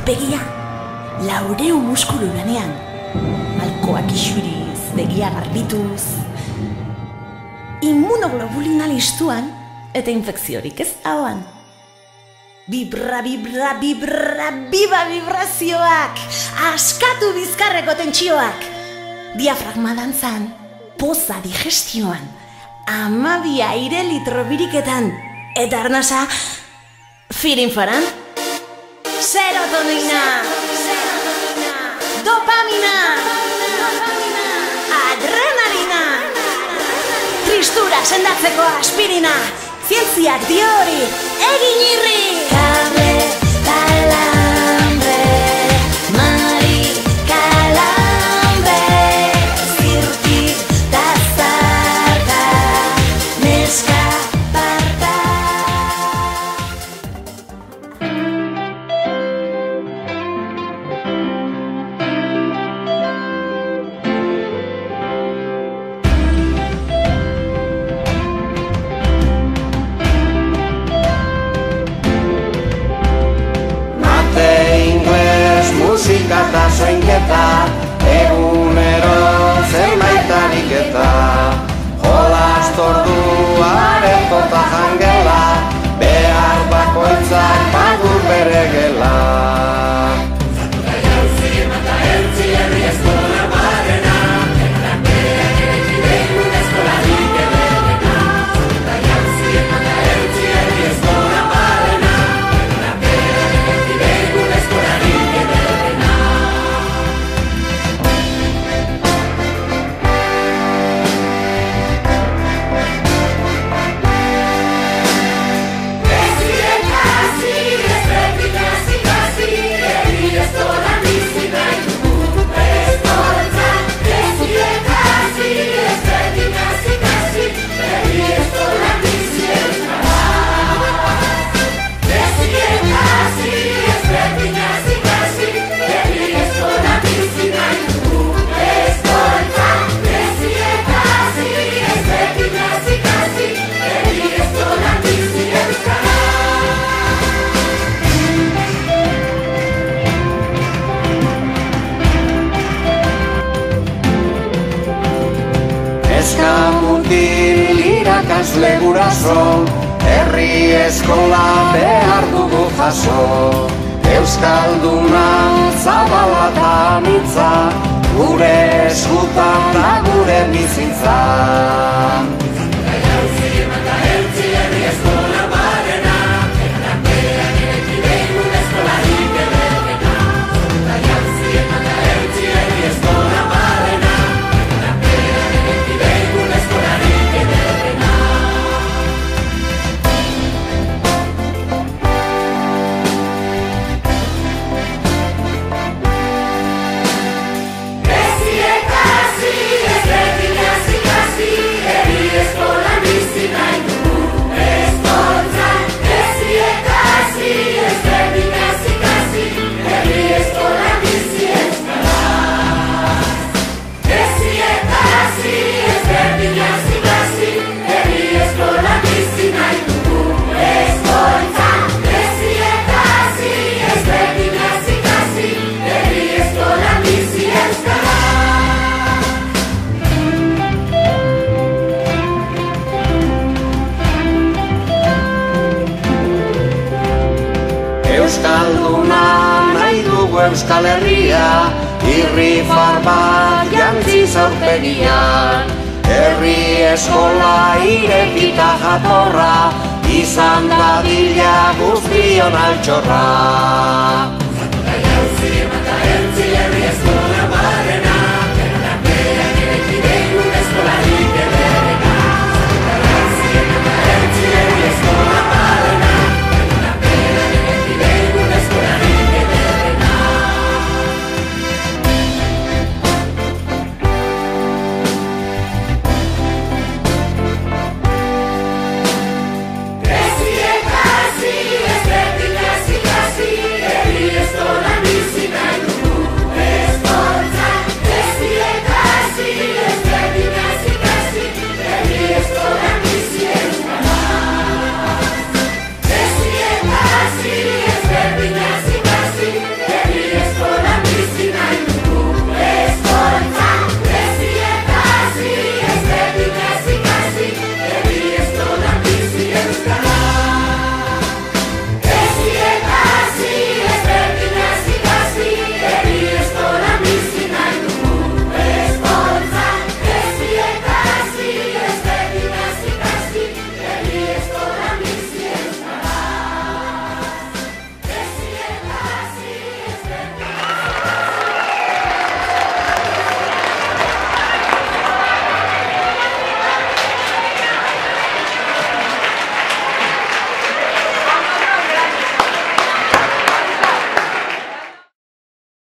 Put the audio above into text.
aurpegia, laureu muskulu lanean, malkoak isuriz, begia garbituz, immunoglobulina listuan eta infekziorik ez hauan. Bibra, bibra, bibra, biba vibrazioak, askatu bizkarreko tentsioak, diafragma dantzan, poza digestioan, 12 aire litro biriketan, eta arnasa, firinfaran, serotonina, dopamina, adrenalina, tristura sendatzeko aspirina, zientziak dio hori, egin irri! Kable, kalambre, mari, kalambre, zirki, tazarka, neska, parta. Musika eta soinketa, egunero zenbait ariketa, jolas tordua areto eta jangela, behar bakoitzak badur bere gela. Eskamutil irakasle guraso, herri eskola behar dugu jaso. Euskalduna zabala eta anitza, gure eskutan da gure bizitza. Euskalduna nahi dugu Euskal Herria, irrifar bat jantziz aurpegian. Herri eskola irekita jatorra, izan dadila guztion altxorra.